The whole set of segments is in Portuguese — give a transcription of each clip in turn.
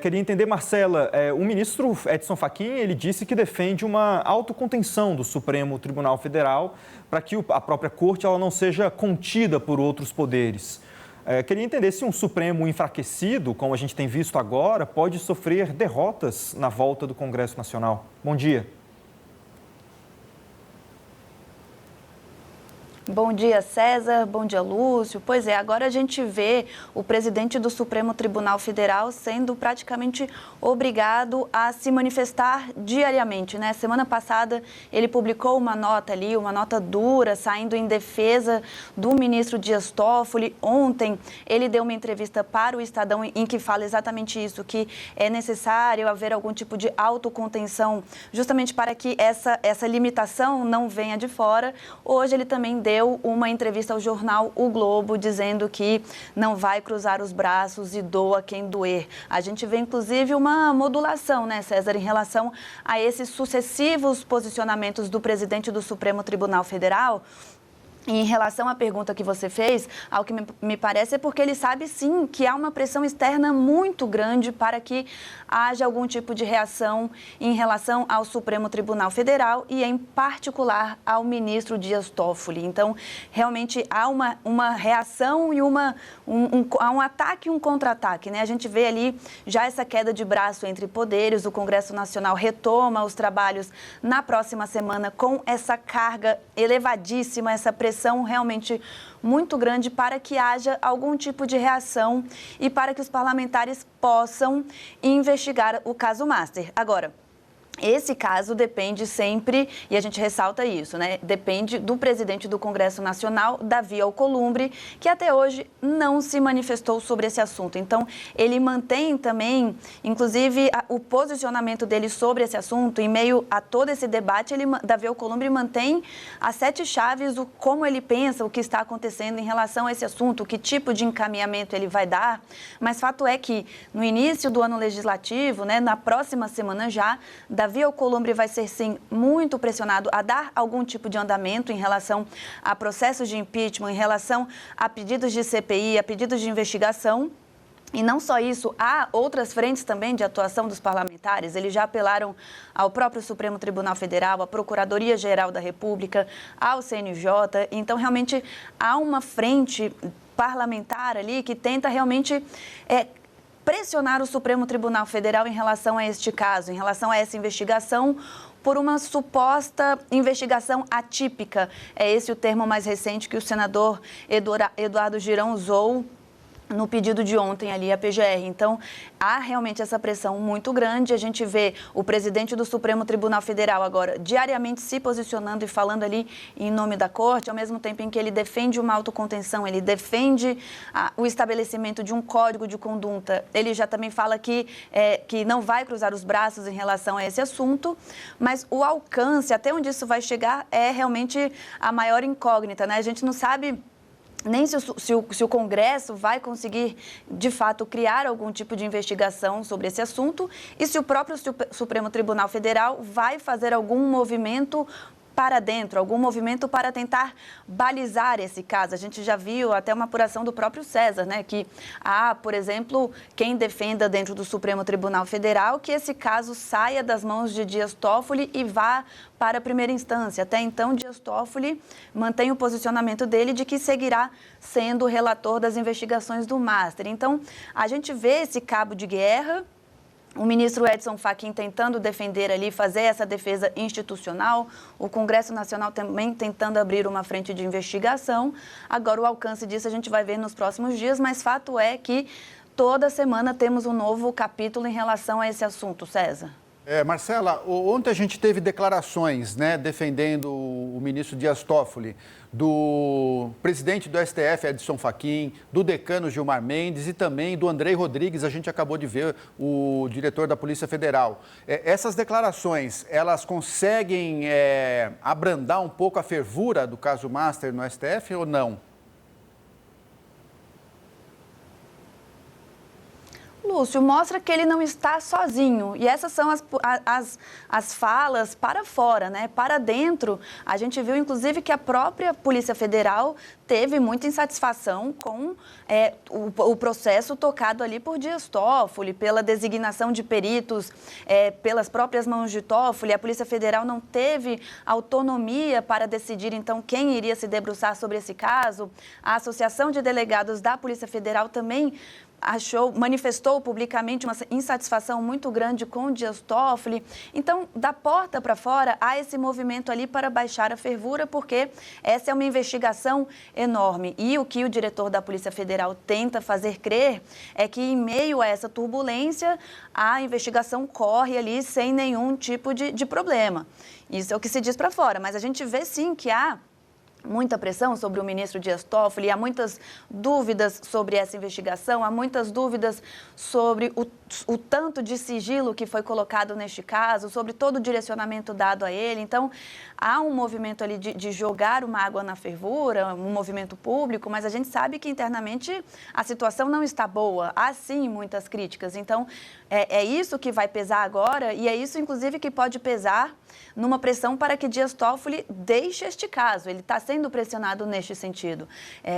Queria entender, Marcela, o ministro Edson Fachin, ele disse que defende uma autocontenção do Supremo Tribunal Federal para que a própria corte ela não seja contida por outros poderes. Queria entender se um Supremo enfraquecido, como a gente tem visto agora, pode sofrer derrotas na volta do Congresso Nacional. Bom dia. Bom dia, César. Bom dia, Lúcio. Pois é, agora a gente vê o presidente do Supremo Tribunal Federal sendo praticamente obrigado a se manifestar diariamente, né? Semana passada ele publicou uma nota ali, uma nota dura, saindo em defesa do ministro Dias Toffoli. Ontem ele deu uma entrevista para o Estadão em que fala exatamente isso, que é necessário haver algum tipo de autocontenção, justamente para que essa limitação não venha de fora. Hoje ele também deu uma entrevista ao jornal O Globo, dizendo que não vai cruzar os braços e doa quem doer. A gente vê, inclusive, uma modulação, né, César, em relação a esses sucessivos posicionamentos do presidente do Supremo Tribunal Federal. Em relação à pergunta que você fez, ao que me parece é porque ele sabe sim que há uma pressão externa muito grande para que haja algum tipo de reação em relação ao Supremo Tribunal Federal e, em particular, ao ministro Dias Toffoli. Então, realmente há uma reação e há um ataque e um contra-ataque, né? A gente vê ali já essa queda de braço entre poderes. O Congresso Nacional retoma os trabalhos na próxima semana com essa carga elevadíssima, essa pressão realmente muito grande para que haja algum tipo de reação e para que os parlamentares possam investigar o caso Master. Agora, esse caso depende sempre, e a gente ressalta isso, né? Depende do presidente do Congresso Nacional, Davi Alcolumbre, que até hoje não se manifestou sobre esse assunto. Então, ele mantém também, inclusive, o posicionamento dele sobre esse assunto. Em meio a todo esse debate, Davi Alcolumbre mantém as 7 chaves, como ele pensa, o que está acontecendo em relação a esse assunto, que tipo de encaminhamento ele vai dar. Mas fato é que, no início do ano legislativo, né, na próxima semana já, Davi Alcolumbre vai ser, sim, muito pressionado a dar algum tipo de andamento em relação a processos de impeachment, em relação a pedidos de CPI, a pedidos de investigação. E não só isso, há outras frentes também de atuação dos parlamentares. Eles já apelaram ao próprio Supremo Tribunal Federal, à Procuradoria-Geral da República, ao CNJ. Então, realmente, há uma frente parlamentar ali que tenta realmente pressionar o Supremo Tribunal Federal em relação a este caso, em relação a essa investigação, por uma suposta investigação atípica. É esse o termo mais recente que o senador Eduardo Girão usou no pedido de ontem ali, a PGR. Então, há realmente essa pressão muito grande. A gente vê o presidente do Supremo Tribunal Federal agora diariamente se posicionando e falando ali em nome da corte, ao mesmo tempo em que ele defende uma autocontenção, ele defende o estabelecimento de um código de conduta. Ele já também fala que não vai cruzar os braços em relação a esse assunto, mas o alcance, até onde isso vai chegar, é realmente a maior incógnita, né? A gente não sabe nem se o Congresso vai conseguir, de fato, criar algum tipo de investigação sobre esse assunto e se o próprio Supremo Tribunal Federal vai fazer algum movimento para dentro, algum movimento para tentar balizar esse caso. A gente já viu até uma apuração do próprio César, né, que há, por exemplo, quem defenda dentro do Supremo Tribunal Federal que esse caso saia das mãos de Dias Toffoli e vá para a primeira instância. Até então, Dias Toffoli mantém o posicionamento dele de que seguirá sendo o relator das investigações do Master. Então, a gente vê esse cabo de guerra, o ministro Edson Fachin tentando defender ali, fazer essa defesa institucional, o Congresso Nacional também tentando abrir uma frente de investigação. Agora, o alcance disso a gente vai ver nos próximos dias, mas fato é que toda semana temos um novo capítulo em relação a esse assunto, César. Marcela, ontem a gente teve declarações, né, defendendo o ministro Dias Toffoli, do presidente do STF, Edson Fachin, do decano Gilmar Mendes e também do Andrei Rodrigues, a gente acabou de ver, o diretor da Polícia Federal. Essas declarações, elas conseguem abrandar um pouco a fervura do caso Master no STF ou não? Lúcio, mostra que ele não está sozinho. E essas são as falas para fora, né? Para dentro, a gente viu, inclusive, que a própria Polícia Federal teve muita insatisfação com o processo tocado ali por Dias Toffoli, pela designação de peritos pelas próprias mãos de Toffoli. A Polícia Federal não teve autonomia para decidir, então, quem iria se debruçar sobre esse caso. A Associação de Delegados da Polícia Federal também manifestou publicamente uma insatisfação muito grande com o Dias Toffoli. Então, da porta para fora, há esse movimento ali para baixar a fervura, porque essa é uma investigação enorme. E o que o diretor da Polícia Federal tenta fazer crer é que, em meio a essa turbulência, a investigação corre ali sem nenhum tipo de problema. Isso é o que se diz para fora, mas a gente vê sim que há muita pressão sobre o ministro Dias Toffoli, há muitas dúvidas sobre essa investigação, há muitas dúvidas sobre o tanto de sigilo que foi colocado neste caso, sobre todo o direcionamento dado a ele. Então, há um movimento ali de jogar uma água na fervura, um movimento público, mas a gente sabe que internamente a situação não está boa, há sim muitas críticas. Então, é isso que vai pesar agora e é isso, inclusive, que pode pesar numa pressão para que Dias Toffoli deixe este caso. Ele está sendo pressionado neste sentido.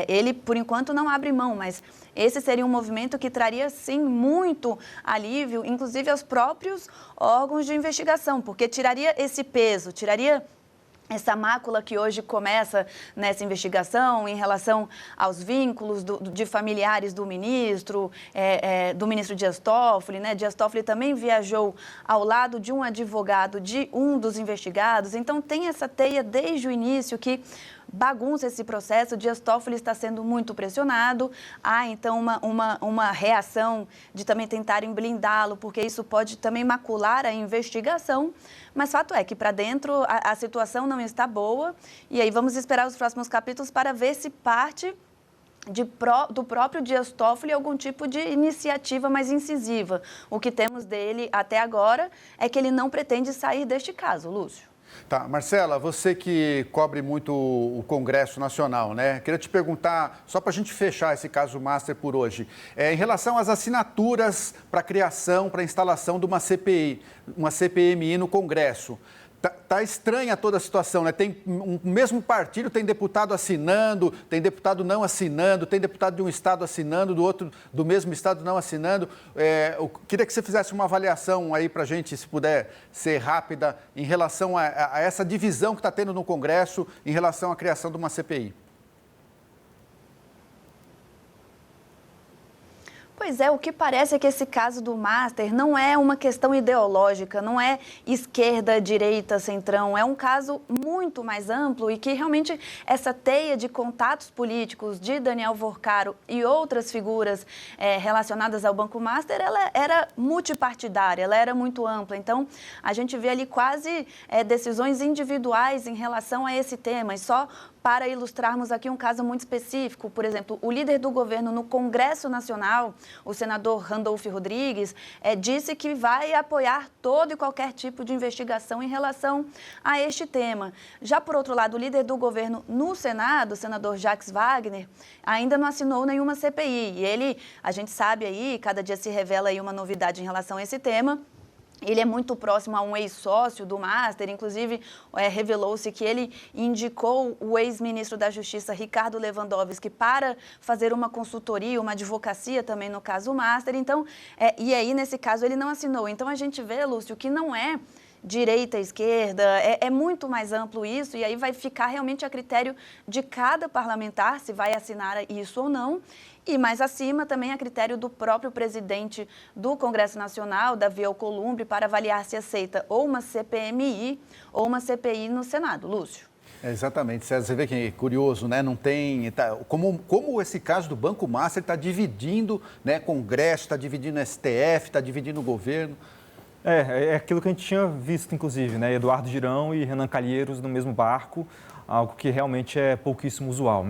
Ele, por enquanto, não abre mão, mas esse seria um movimento que traria, sim, muito alívio, inclusive aos próprios órgãos de investigação, porque tiraria esse peso, tiraria essa mácula que hoje começa nessa investigação em relação aos vínculos de familiares do ministro Dias Toffoli, né? Dias Toffoli também viajou ao lado de um advogado de um dos investigados, então tem essa teia desde o início que bagunça esse processo. Dias Toffoli está sendo muito pressionado, há então uma reação de também tentarem blindá-lo, porque isso pode também macular a investigação, mas fato é que para dentro a situação não está boa, e aí vamos esperar os próximos capítulos para ver se parte do próprio Dias Toffoli algum tipo de iniciativa mais incisiva. O que temos dele até agora é que ele não pretende sair deste caso, Lúcio. Tá, Marcela, você que cobre muito o Congresso Nacional, né? Queria te perguntar, só para a gente fechar esse caso master por hoje, em relação às assinaturas para a criação, para a instalação de uma CPI, uma CPMI no Congresso. Tá estranha toda a situação, né? Tem um mesmo partido, tem deputado assinando, tem deputado não assinando, tem deputado de um estado assinando, do outro do mesmo estado não assinando. Eu queria que você fizesse uma avaliação aí para a gente, se puder ser rápida, em relação a essa divisão que está tendo no Congresso em relação à criação de uma CPI. Pois é, o que parece é que esse caso do Master não é uma questão ideológica, não é esquerda, direita, centrão, é um caso muito mais amplo e que realmente essa teia de contatos políticos de Daniel Vorcaro e outras figuras relacionadas ao Banco Master, ela era multipartidária, ela era muito ampla. Então, a gente vê ali quase decisões individuais em relação a esse tema, e só para ilustrarmos aqui um caso muito específico, por exemplo, o líder do governo no Congresso Nacional, o senador Randolph Rodrigues, disse que vai apoiar todo e qualquer tipo de investigação em relação a este tema. Já, por outro lado, o líder do governo no Senado, o senador Jacques Wagner, ainda não assinou nenhuma CPI. E ele, a gente sabe aí, cada dia se revela aí uma novidade em relação a esse tema. Ele é muito próximo a um ex-sócio do Master, inclusive revelou-se que ele indicou o ex-ministro da Justiça, Ricardo Lewandowski, para fazer uma consultoria, uma advocacia também no caso Master. Então, e aí, nesse caso, ele não assinou. Então, a gente vê, Lúcio, que não é direita, esquerda, é muito mais amplo isso, e aí vai ficar realmente a critério de cada parlamentar se vai assinar isso ou não. E mais acima também a critério do próprio presidente do Congresso Nacional, Davi Alcolumbre, para avaliar se aceita ou uma CPMI ou uma CPI no Senado. Lúcio. Exatamente, César, você vê que é curioso, né? Não tem. Como esse caso do Banco Master está dividindo, né, Congresso, está dividindo STF, está dividindo o governo. É aquilo que a gente tinha visto, inclusive, né? Eduardo Girão e Renan Calheiros no mesmo barco, algo que realmente é pouquíssimo usual.